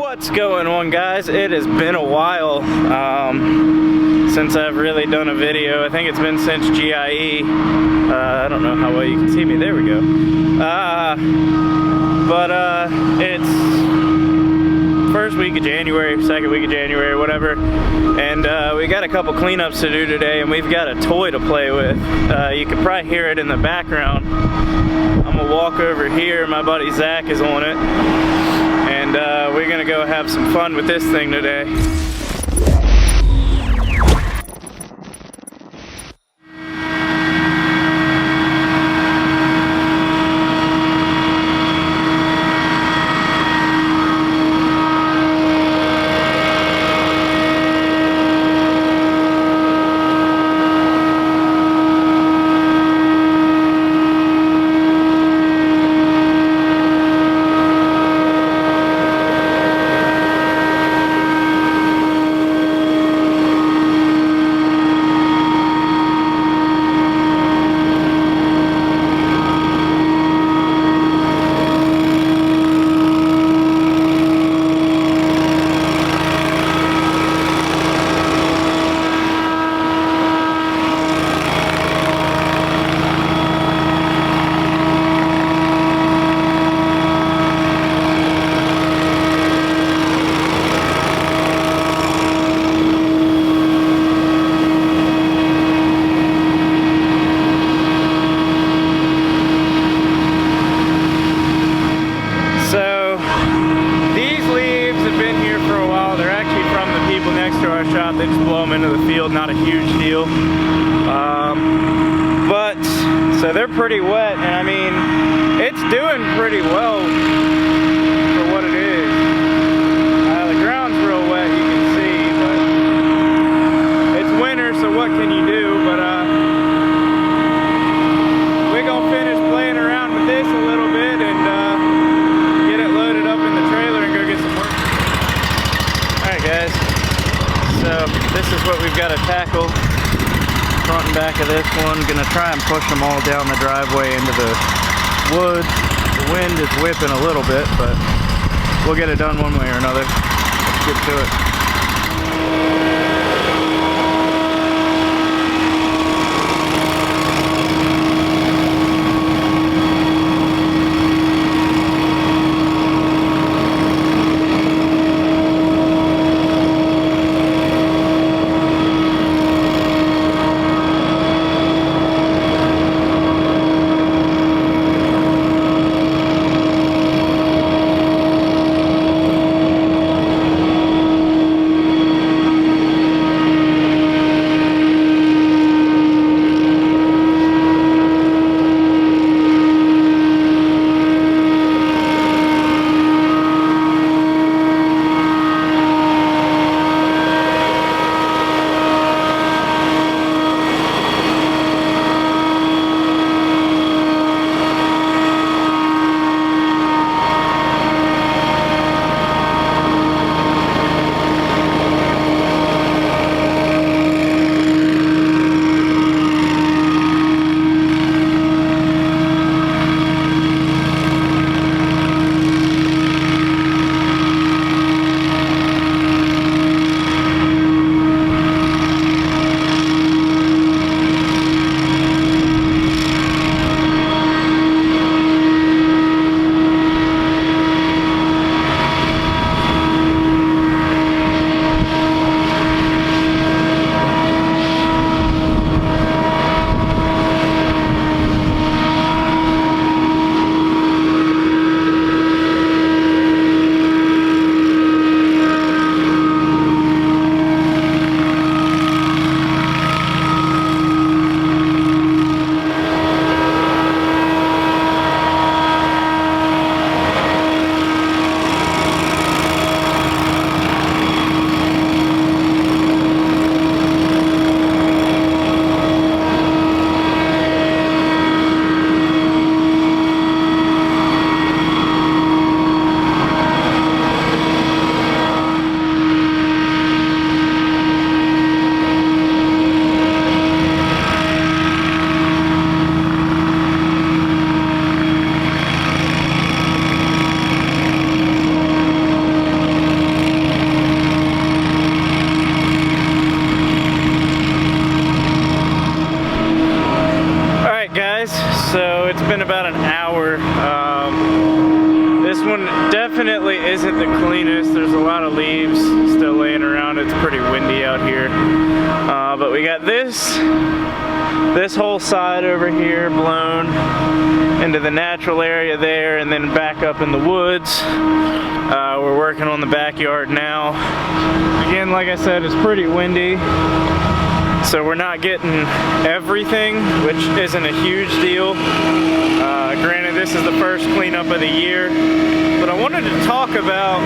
What's going on, guys? It has been a while since I've really done a video. I think it's been since GIE. I don't know how well you can see me. There we go. It's first week of January, second week of January, whatever. And we got a couple cleanups to do today, and we've got a toy to play with. You can probably hear it in the background. I'm gonna walk over here. My buddy Zach is on it. And we're gonna go have some fun with this thing today. They just blow them into the field, not a huge deal. So they're pretty wet, and I mean, it's doing pretty well for what it is. The ground's real wet, you can see, but it's winter, so what can you do? But we're gonna finish playing around with this a little bit and get it loaded up in the trailer and go get some work. Alright guys, so this is what we've got to tackle. Front and back of this one. Gonna try and push them all down the driveway into the woods. The wind is whipping a little bit, but we'll get it done one way or another. Let's get to it. isn't the cleanest. There's a lot of leaves still laying around. It's pretty windy out here. But we got this whole side over here blown into the natural area there, and then back up in the woods. We're working on the backyard now. Again, like I said, it's pretty windy, so we're not getting everything, which isn't a huge deal. Granted, this is the first cleanup of the year, but I wanted to talk about,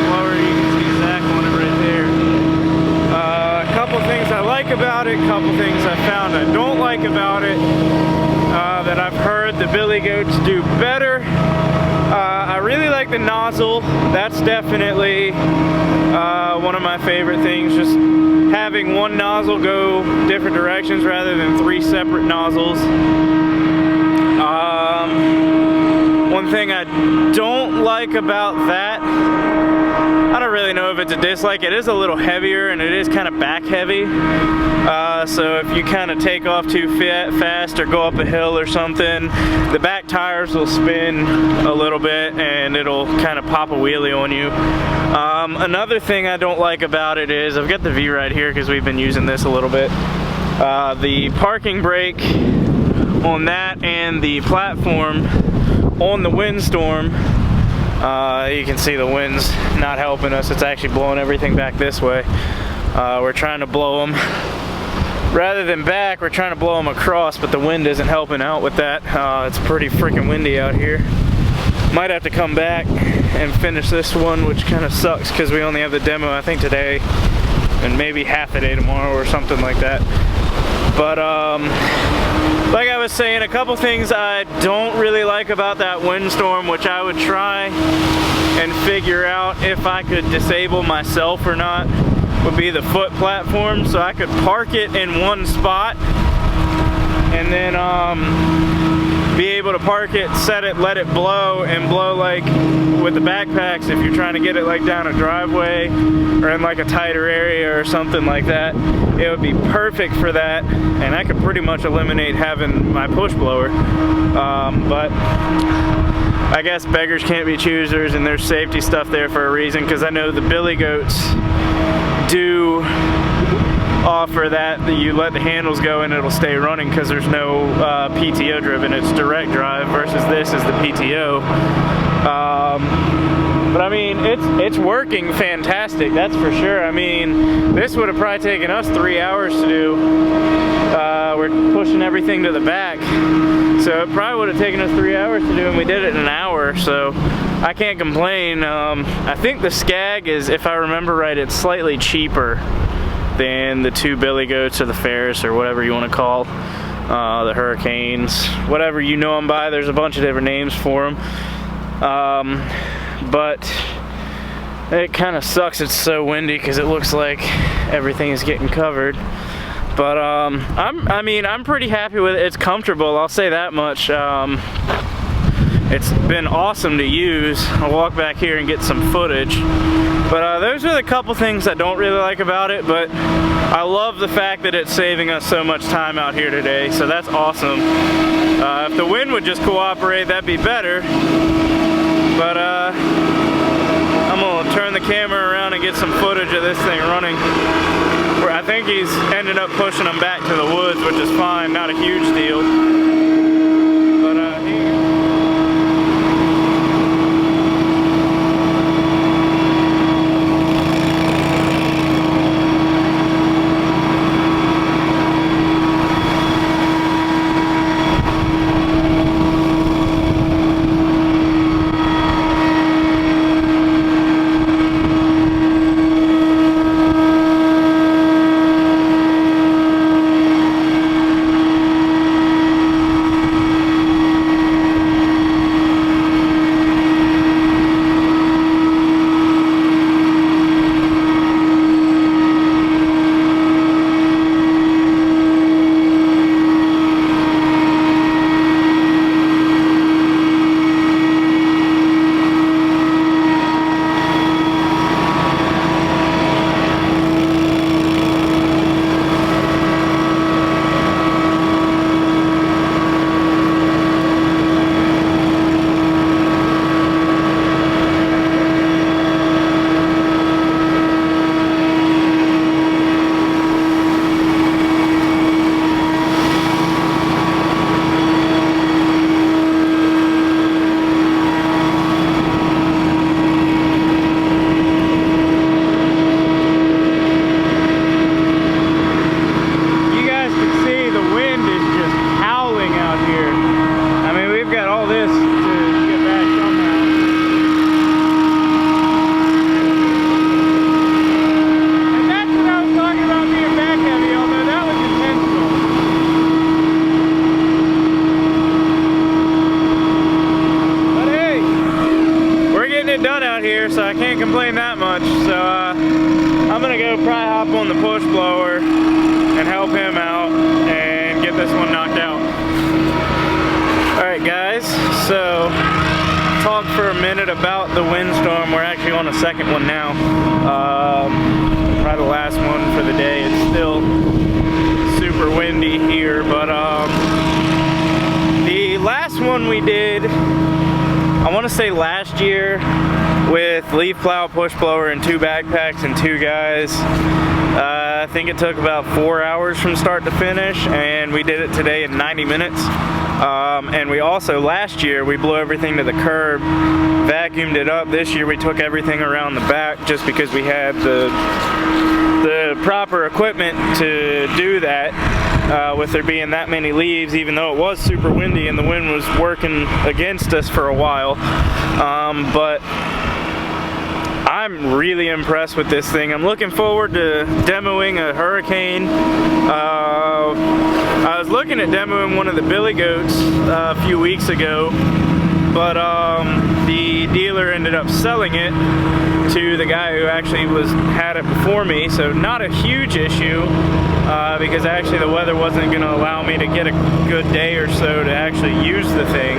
well, you can see Zach on it right there. A couple things I like about it, a couple things I found I don't like about it, that I've heard the billy goats do better. I really like the nozzle. That's definitely one of my favorite things, just having one nozzle go different directions rather than 3 separate nozzles. One thing I don't like about that, I don't really know if it's a dislike, it is a little heavier and it is kind of back heavy. So if you kind of take off too fast or go up a hill or something, the back tires will spin a little bit and it'll kind of pop a wheelie on you. Another thing I don't like about it is, I've got the V-Ride here because we've been using this a little bit. The parking brake on that and the platform on the Windstorm, you can see the wind's not helping us. It's actually blowing everything back this way. We're trying to blow them rather than back, we're trying to blow them across, but the wind isn't helping out with that. It's pretty freaking windy out here. Might have to come back and finish this one, which kind of sucks because we only have the demo, I think, today and maybe half the day tomorrow or something like that. But like I was saying, a couple things I don't really like about that Windstorm, which I would try and figure out if I could disable myself or not, would be the foot platform. So I could park it in one spot and then be able to park it, set it, let it blow, and blow like with the backpacks if you're trying to get it like down a driveway or in like a tighter area or something like that. It would be perfect for that, and I could pretty much eliminate having my push blower. But I guess beggars can't be choosers, and there's safety stuff there for a reason, because I know the billy goats do offer that you let the handles go and it'll stay running because there's no PTO driven, it's direct drive, versus this is the PTO. But I mean, it's working fantastic, that's for sure. I mean, this would have probably taken us 3 hours to do. We're pushing everything to the back, so it probably would have taken us 3 hours to do, and we did it in an hour, so I can't complain. I think the Scag is, if I remember right, it's slightly cheaper than the 2 billy goats or the Ferris or whatever you want to call the Hurricanes, whatever you know them by. There's a bunch of different names for them. But it kind of sucks it's so windy because it looks like everything is getting covered. But I mean, I'm pretty happy with it. It's comfortable, I'll say that much. It's been awesome to use. I'll walk back here and get some footage. But those are the couple things I don't really like about it, but I love the fact that it's saving us so much time out here today, so that's awesome. If the wind would just cooperate, that'd be better. But I'm gonna turn the camera around and get some footage of this thing running. Where I think he's ended up pushing them back to the woods, which is fine, not a huge deal. But can't complain that much. So I'm gonna go probably hop on the push blower and help him out and get this one knocked out. Alright guys, so talk for a minute about the Windstorm. We're actually on the second one now. Probably the last one for the day. It's still super windy here, but the last one we did, I want to say last year, with leaf plow, push blower, and 2 backpacks and 2 guys. I think it took about 4 hours from start to finish, and we did it today in 90 minutes. And we also, last year, we blew everything to the curb, vacuumed it up. This year we took everything around the back just because we had the proper equipment to do that. With there being that many leaves, even though it was super windy and the wind was working against us for a while. But I'm really impressed with this thing. I'm looking forward to demoing a Hurricane. I was looking at demoing one of the Billy Goats a few weeks ago, but the dealer ended up selling it to the guy who actually had it before me, so not a huge issue. Because actually the weather wasn't going to allow me to get a good day or so to actually use the thing.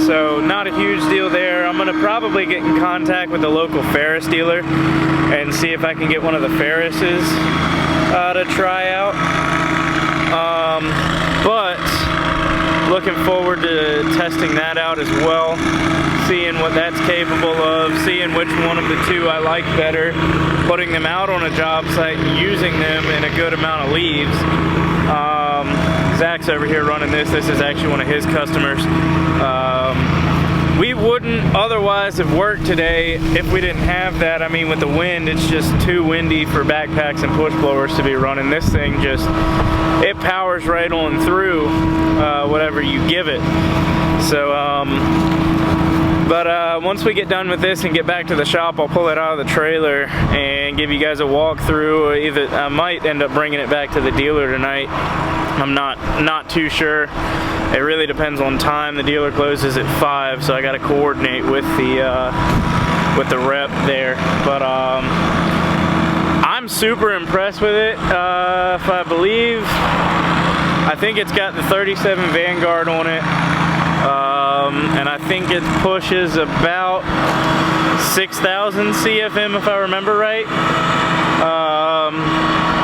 So not a huge deal there. I'm going to probably get in contact with the local Ferris dealer and see if I can get one of the Ferrises to try out. But looking forward to testing that out as well, seeing what that's capable of, seeing which one of the 2 I like better, putting them out on a job site and using them in a good amount of leaves. Zach's over here running this. This is actually one of his customers. We wouldn't otherwise have worked today if we didn't have that. I mean, with the wind, it's just too windy for backpacks and push blowers to be running. This thing just, it powers right on through whatever you give it. So, but once we get done with this and get back to the shop, I'll pull it out of the trailer and give you guys a walkthrough. Either I might end up bringing it back to the dealer tonight. I'm not too sure. It really depends on time. The dealer closes at 5, so I got to coordinate with the rep there. But I'm super impressed with it. If I believe, I think it's got the 37 Vanguard on it. And I think it pushes about 6,000 CFM if I remember right.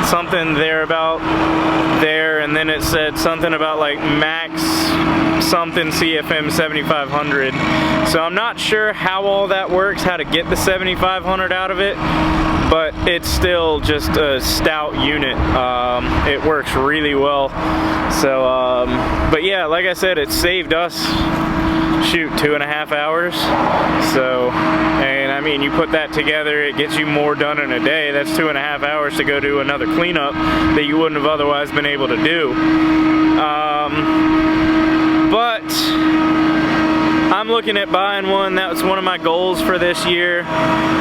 Something there about there, and then it said something about like max something CFM 7500. So I'm not sure how all that works, how to get the 7500 out of it, but it's still just a stout unit. It works really well. So but yeah, like I said, it saved us, shoot, 2.5 hours. So, and I mean, you put that together, it gets you more done in a day. That's 2.5 hours to go do another cleanup that you wouldn't have otherwise been able to do. But I'm looking at buying one. That was one of my goals for this year,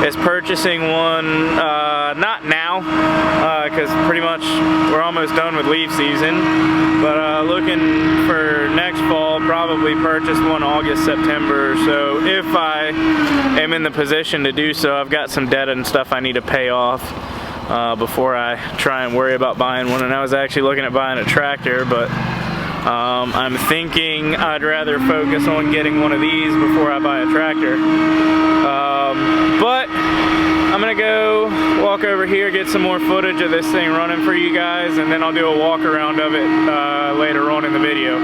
is purchasing one, not now, because pretty much we're almost done with leaf season, but looking for next fall, probably purchase one August, September. So if I am in the position to do so, I've got some debt and stuff I need to pay off before I try and worry about buying one. And I was actually looking at buying a tractor, but I'm thinking I'd rather focus on getting one of these before I buy a tractor. But I'm gonna go walk over here, get some more footage of this thing running for you guys, and then I'll do a walk around of it later on in the video.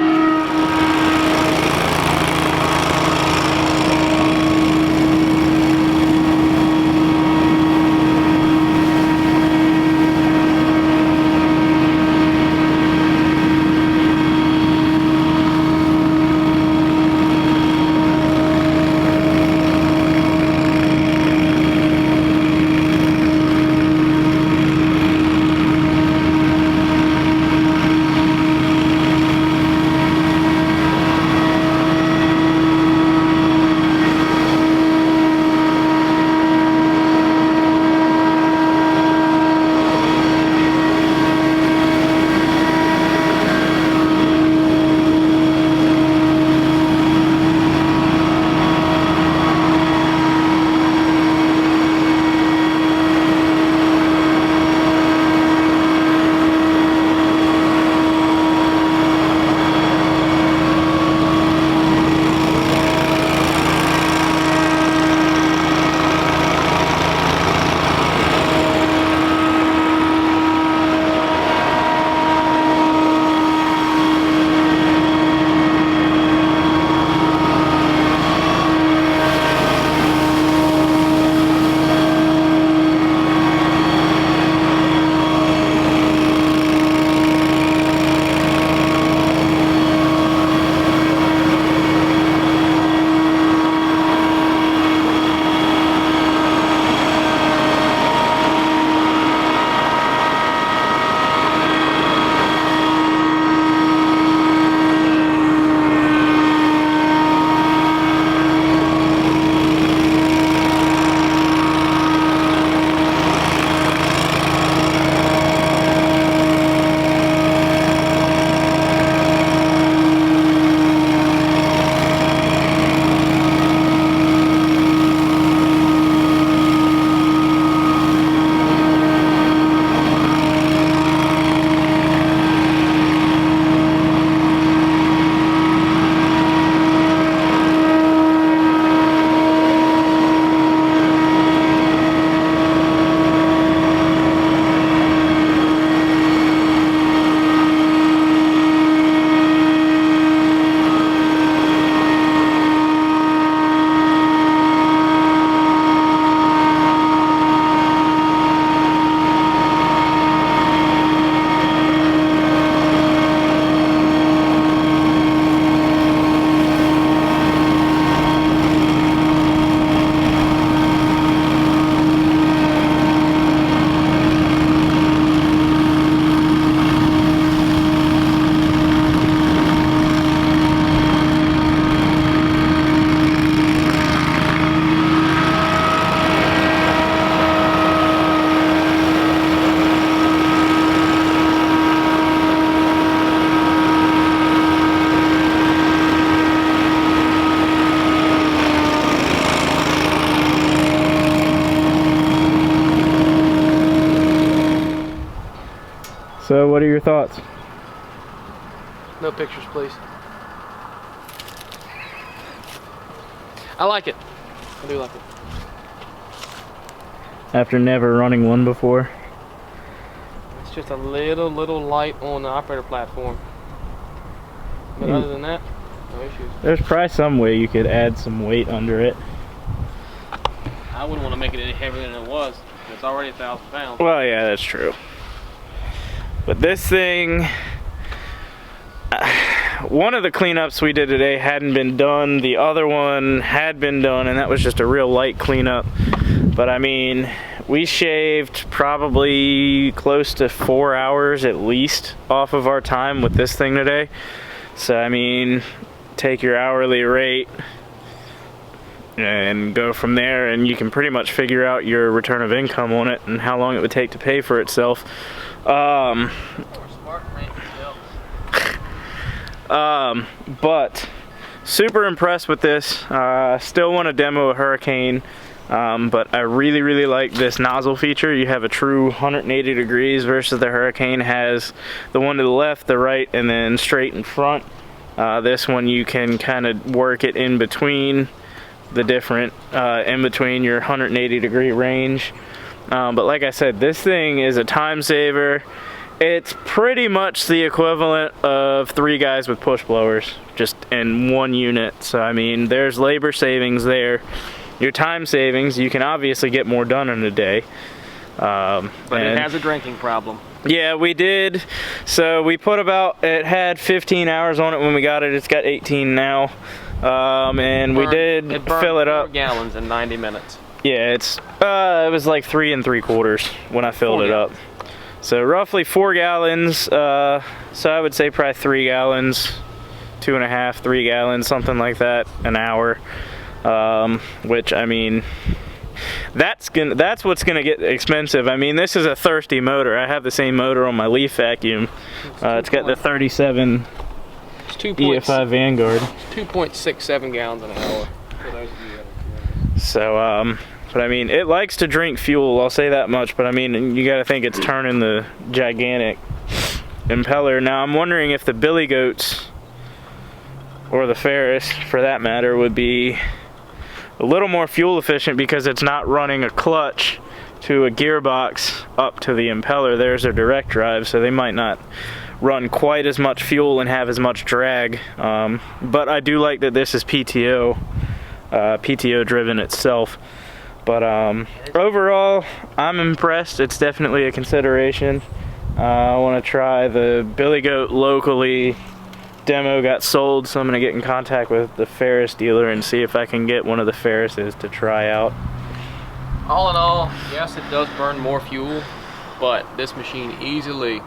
So what are your thoughts? No pictures, please. I like it. I do like it. After never running one before? It's just a little light on the operator platform. But other than that, no issues. There's probably some way you could add some weight under it. I wouldn't want to make it any heavier than it was. It's already 1,000 pounds. Well, yeah, that's true. But this thing, one of the cleanups we did today hadn't been done. The other one had been done, and that was just a real light cleanup. But I mean, we shaved probably close to 4 hours at least off of our time with this thing today. So I mean, take your hourly rate and go from there, and you can pretty much figure out your return of income on it and how long it would take to pay for itself. But super impressed with this. Still want to demo a Hurricane, but I really like this nozzle feature. You have a true 180 degrees versus the Hurricane has the one to the left, the right, and then straight in front. This one you can kind of work it in between the different, in between your 180 degree range. But like I said, this thing is a time saver. It's pretty much the equivalent of 3 guys with push blowers, just in one unit. So I mean, there's labor savings there. Your time savings, you can obviously get more done in a day. But it has a drinking problem. Yeah, we did. So we put about, it had 15 hours on it when we got it. It's got 18 now. And we did fill it up. 4 gallons in 90 minutes. Yeah, it was like 3 3/4 when I filled it up. So roughly 4 gallons. So I would say probably 3 gallons, 2.5, 3 gallons, something like that, an hour. Which I mean, that's what's gonna get expensive. I mean, this is a thirsty motor. I have the same motor on my Leaf vacuum. It's got the 37 EFI Vanguard. 2.67 gallons an hour. So, but I mean, it likes to drink fuel, I'll say that much, but I mean, you gotta think it's turning the gigantic impeller. Now, I'm wondering if the Billy Goats, or the Ferris, for that matter, would be a little more fuel efficient because it's not running a clutch to a gearbox up to the impeller. There's a direct drive, so they might not run quite as much fuel and have as much drag. But I do like that this is PTO driven itself. But overall, I'm impressed. It's definitely a consideration. I want to try the Billy Goat locally. Demo got sold, so I'm going to get in contact with the Ferris dealer and see if I can get one of the Ferrises to try out. All in all, yes, it does burn more fuel, but this machine easily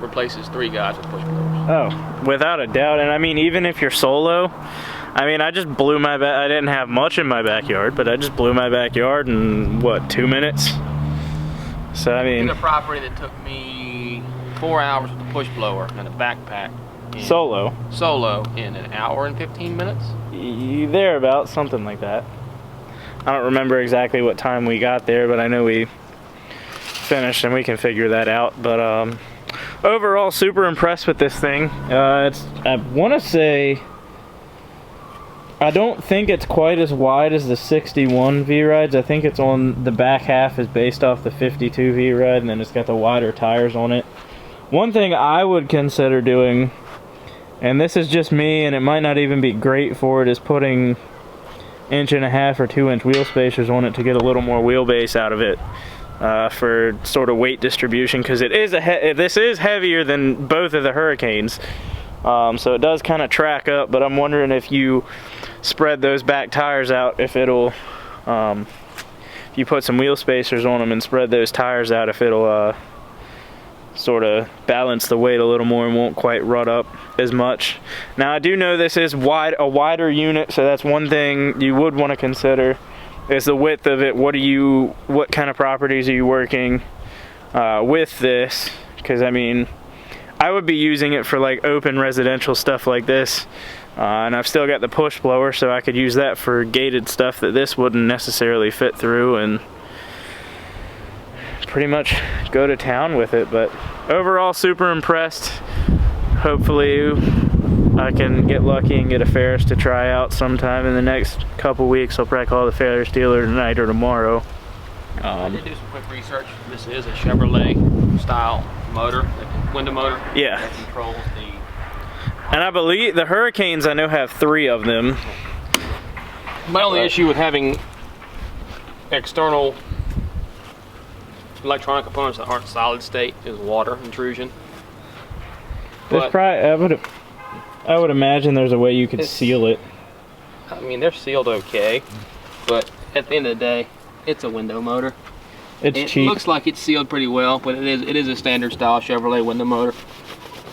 replaces 3 guys with push blowers. Oh, without a doubt. And I mean, even if you're solo, I mean, I just blew my I didn't have much in my backyard, but I just blew my backyard in, what, 2 minutes? So, I mean, in a property that took me 4 hours with a push blower and a backpack. Solo in an hour and 15 minutes? Thereabouts, something like that. I don't remember exactly what time we got there, but I know we finished and we can figure that out. But overall, super impressed with this thing. I want to say, I don't think it's quite as wide as the 61 V-Rides. I think it's on the back half is based off the 52 V-Ride, and then it's got the wider tires on it. One thing I would consider doing, and this is just me, and it might not even be great for it, is putting 1.5 or 2 inch wheel spacers on it to get a little more wheelbase out of it for sort of weight distribution, because it is this is heavier than both of the Hurricanes, so it does kind of track up. But I'm wondering if you spread those back tires out, if it'll if you put some wheel spacers on them and spread those tires out, if it'll sort of balance the weight a little more and won't quite rut up as much. Now, I do know this is a wider unit, so that's one thing you would want to consider, is the width of it. What kind of properties are you working with this? Because I mean, I would be using it for like open residential stuff like this, and I've still got the push blower, so I could use that for gated stuff that this wouldn't necessarily fit through, and pretty much go to town with it. But overall, super impressed. Hopefully I can get lucky and get a Ferris to try out sometime in the next couple weeks. I'll probably call the Ferris dealer tonight or tomorrow. I did do some quick research. This is a Chevrolet style motor, window motor. Yeah. That controls the... And I believe the Hurricanes, I know, have 3 of them. My only issue with having external electronic components that aren't solid state is water intrusion. There's probably, I would imagine there's a way you could seal it. I mean, they're sealed okay, but at the end of the day, it's a window motor. It's cheap. It looks like it's sealed pretty well, but it is a standard style Chevrolet window motor.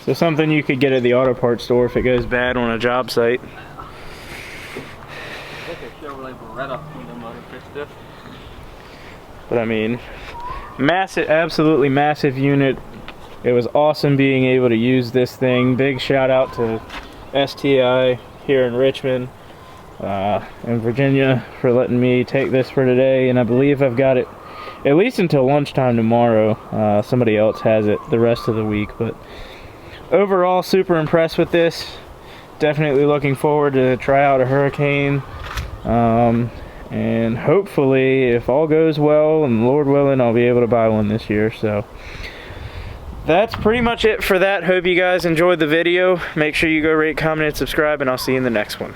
So something you could get at the auto parts store if it goes bad on a job site. I think a Chevrolet Beretta window motor fits this. But I mean, massive, absolutely massive unit. It was awesome being able to use this thing. Big shout out to STI here in Richmond and Virginia for letting me take this for today. And I believe I've got it at least until lunchtime tomorrow. Somebody else has it the rest of the week. But overall, super impressed with this. Definitely looking forward to try out a Hurricane. And hopefully, if all goes well and Lord willing, I'll be able to buy one this year. So that's pretty much it for that. Hope you guys enjoyed the video. Make sure you go rate, comment, and subscribe, and I'll see you in the next one.